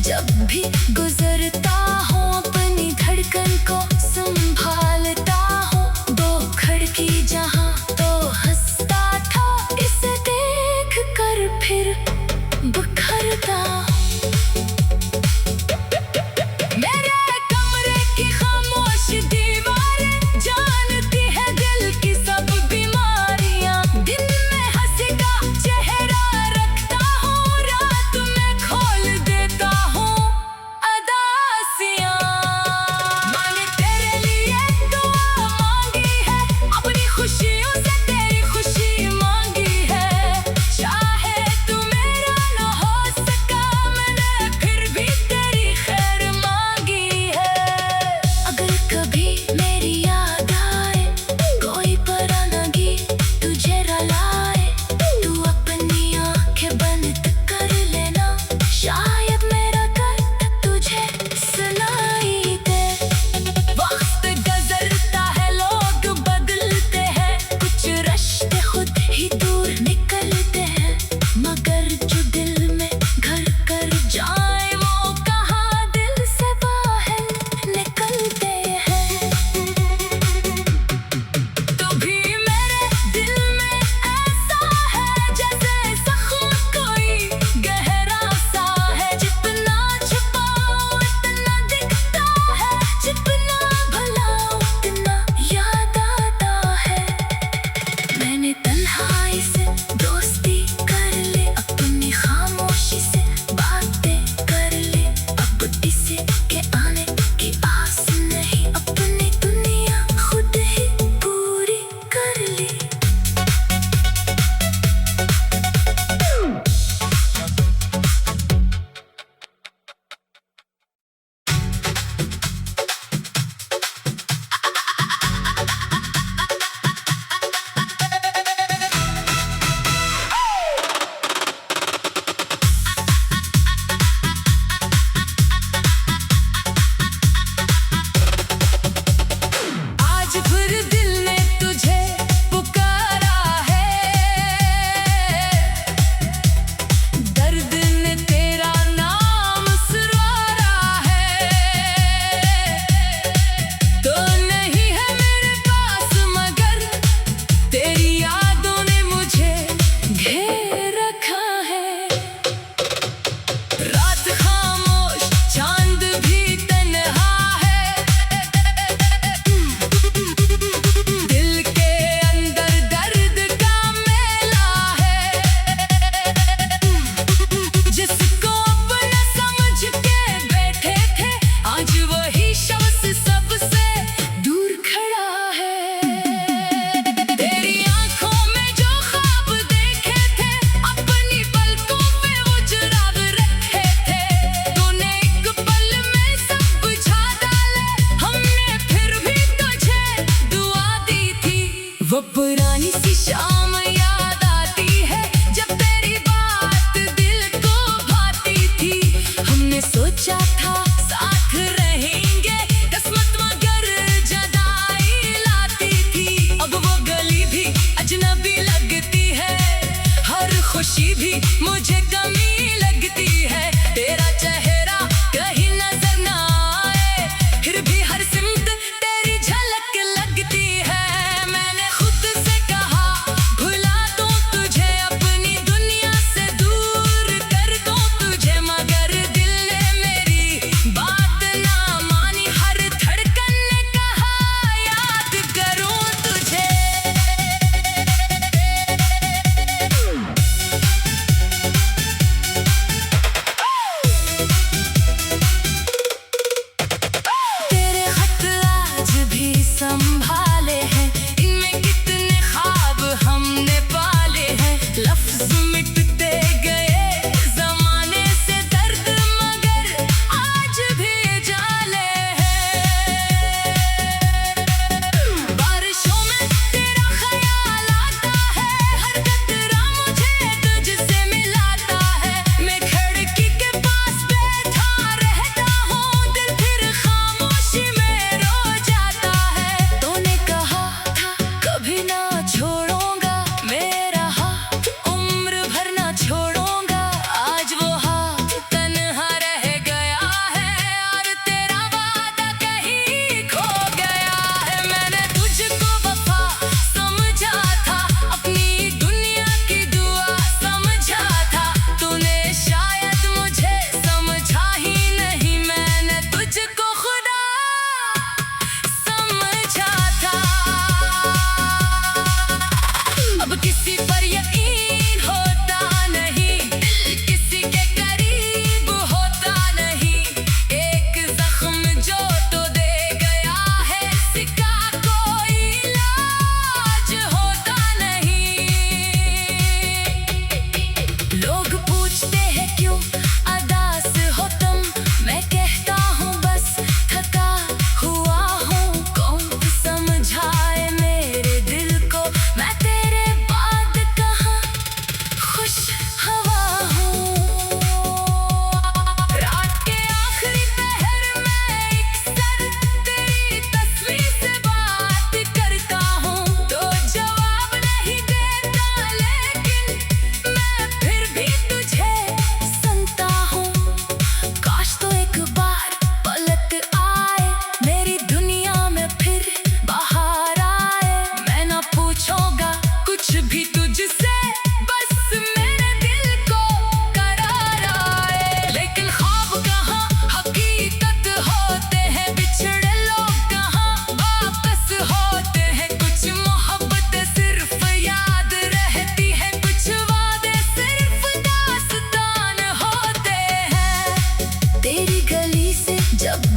जब भी गुजरता हूँ अपनी धड़कन को संभालता हूँ। दो खिड़की जहाँ तो हंसता था, इसे देख कर फिर बिखरता हूँ। मेरे कमरे की खामोश दीवारें जानती है दिल की सब बीमारियां। दिन में हंसी का चेहरा रखता हूँ, रात में खोल देता हूँ अदासियां। मैंने तेरे लिए दुआ मांगी है, अपनी खुशियों से तेरी खुशी मांगी है। चाहे तू मेरा न हो सका, मैंने फिर भी तेरी खैर मांगी है। अगर कभी मेरी याद आए, कोई परानगी तुझे रुलाए, तू अपनी आंखें बंद कर लेना, शायद मेरा दर्द तुझे सुनाई दे। वक्त गुजरता है, लोग बदलते हैं, कुछ रिश्ते खुद ही दूर निकलते हैं, मगर जो दिल में घर कर जाए वो कहाँ दिल से बाहर निकलते हैं। तो भी मेरे दिल में ऐसा है जैसे जख्म कोई गहरा सा है। जितना छुपाओ इतना दिखता है, जितना भुलाओ उतना याद आता है। मैंने तन्हाई से दोस्ती कर ले, अपनी खामोशी से बातें कर ले। अब किसी के आने की आस नहीं, अपनी दुनिया खुद ही पूरी कर ली। आज फिर दिल ने तुझे पुकारा है, दर्द ने तेरा नाम सुरारा है। तो नहीं है मेरे पास मगर तेरी यादों ने मुझे घेर रखा है। रात खामोश, चांद भी तन्हा है, दिल के अंदर दर्द का मेला है। जिसको अपना समझ के बैठे थे, आज वही शख्स सबसे दूर खड़ा है। तेरी आंखों में जो ख्वाब देखे थे, अपनी पलकों पे वो चुराग रखे थे। तूने एक पल में सब बुझा डाले, हमने फिर भी तुझे दुआ दी थी। वो पुरानी सी शाम याद आती है, जब तेरी बात दिल को भाती थी। हमने सोचा था साथ रहेंगे, किस्मत मगर जुदाई लाती थी। अब वो गली भी अजनबी लगती है, हर खुशी भी मुझे कमी लगती है। तेरा चेहरा कहीं नजर ना आए, फिर भी हर सिमत तेरी झलक लगती है। मैंने खुद से कहा भुला दूं तुझे, अपनी दुनिया से दूर कर दूं तुझे, मगर दिल ने मेरी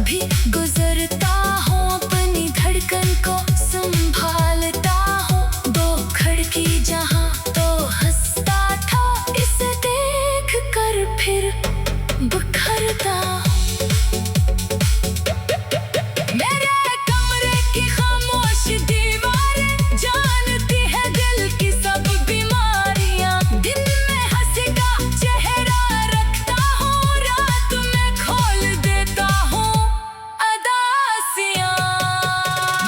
भी गुजरता हूँ अपनी धड़कन को संभालता हूँ। दो खिड़की जहाँ तो हंसता था, इसे देख कर फिर बिखरता। मेरे कमरे की खामोश दीवारें जानती है दिल की सब बीमारियां। दिन में हंसी का चेहरा रखता हूँ, रात में खोल देता हूँ अदासियां।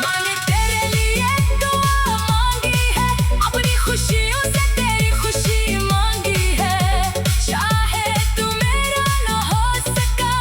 मैंने तेरे लिए दुआ मांगी है, अपनी खुशियों से तेरी खुशी मांगी है। चाहे तू मेरा न हो सका,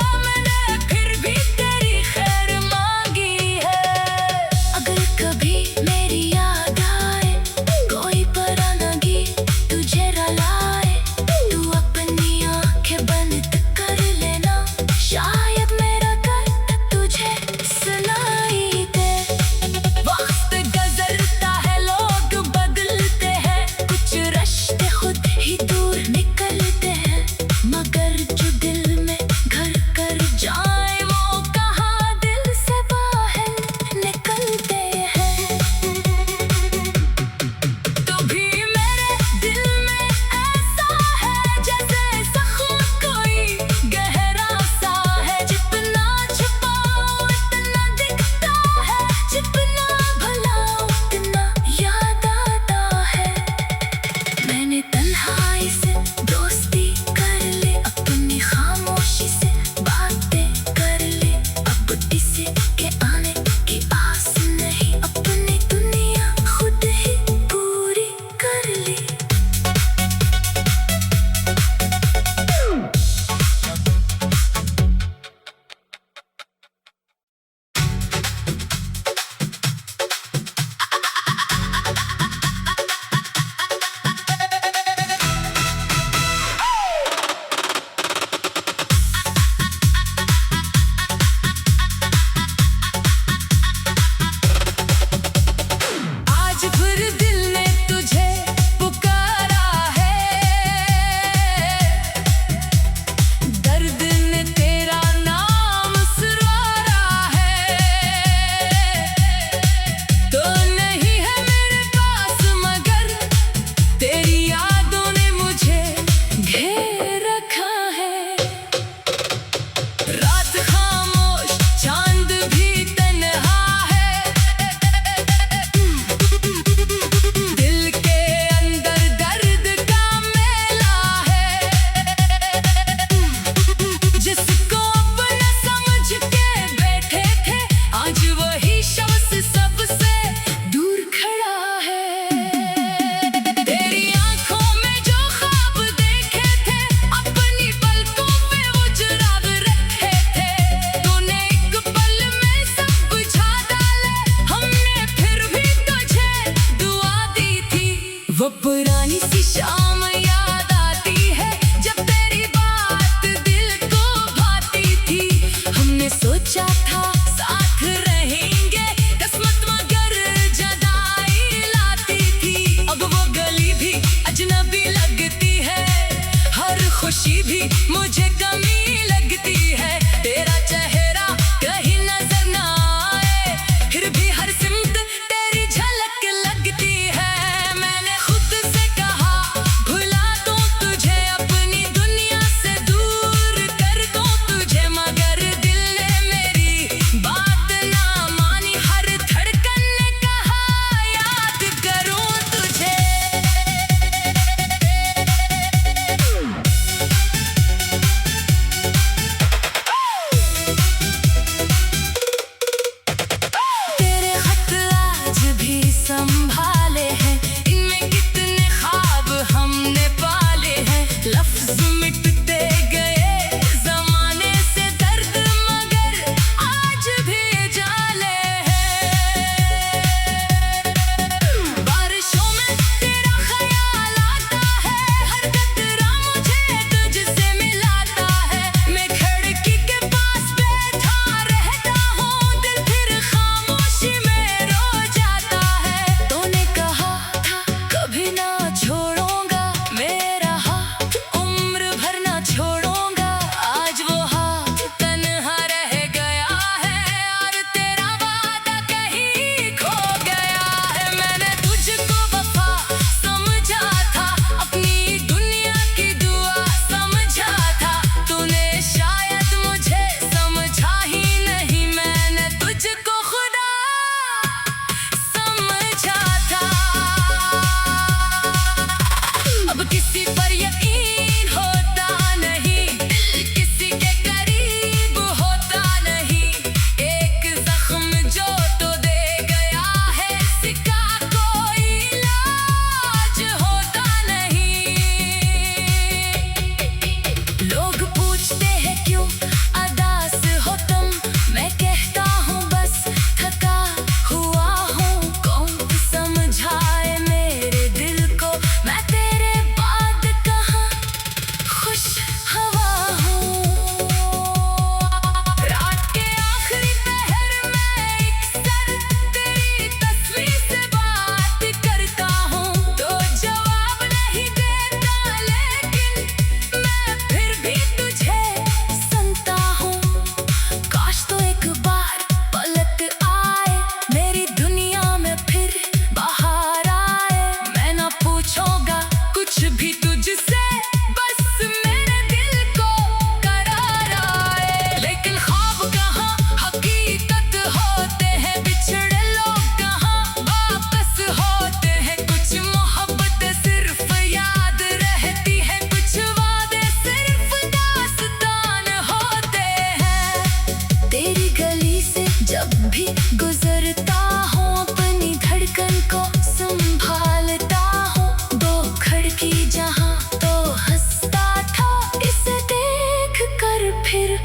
कभी गुजरता हूँ अपनी धड़कन को संभालता हूँ। दो खिड़की जहाँ तो हंसता था, इसे देख कर फिर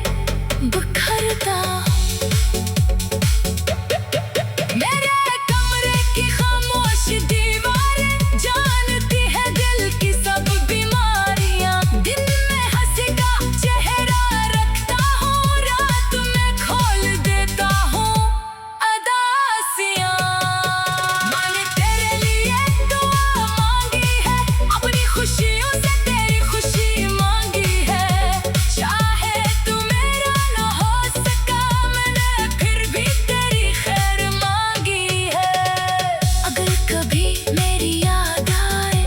बिखरता हूँ। मेरे कमरे की खामोश दीवारें जानती है दिल की सब बीमारियां। दिन में हंसी का चेहरा रखता हूँ, रात में खोल देता हूँ अदासियां। मैंने तेरे लिए दुआ मांगी है, अपनी खुशियों से तेरी खुशी मांगी है। चाहे तू मेरा न हो सका, मैंने फिर भी तेरी खैर मांगी है। अगर कभी मेरी याद आए,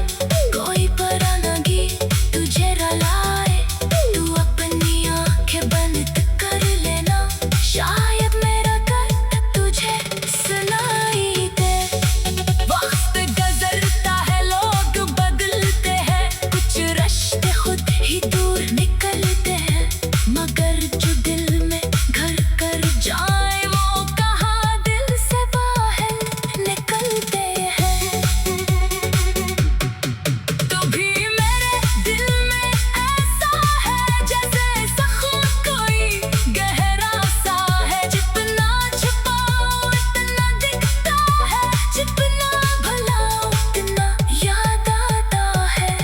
कोई परानगी तुझे रुलाए, तू अपनी आंखें बंद कर लेना, शायद मेरा दर्द तुझे सुनाई दे। वक्त गुजरता है, लोग बदलते हैं, कुछ रिश्ते खुद ही दूर निकलते हैं, मगर जो दिल में घर कर जाए वो कहाँ दिल से बाहर निकलते हैं। तो भी मेरे दिल में ऐसा है, जैसे जख्म कोई गहरा सा है। जितना छुपाओ उतना दिखता है, जितना भुलाओ उतना याद आता है।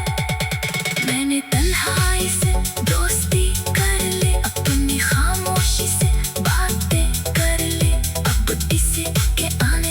मैंने तन्हाई से दोस्ती कर ले, अपनी खामोशी से बातें कर ले, अब इसी के आने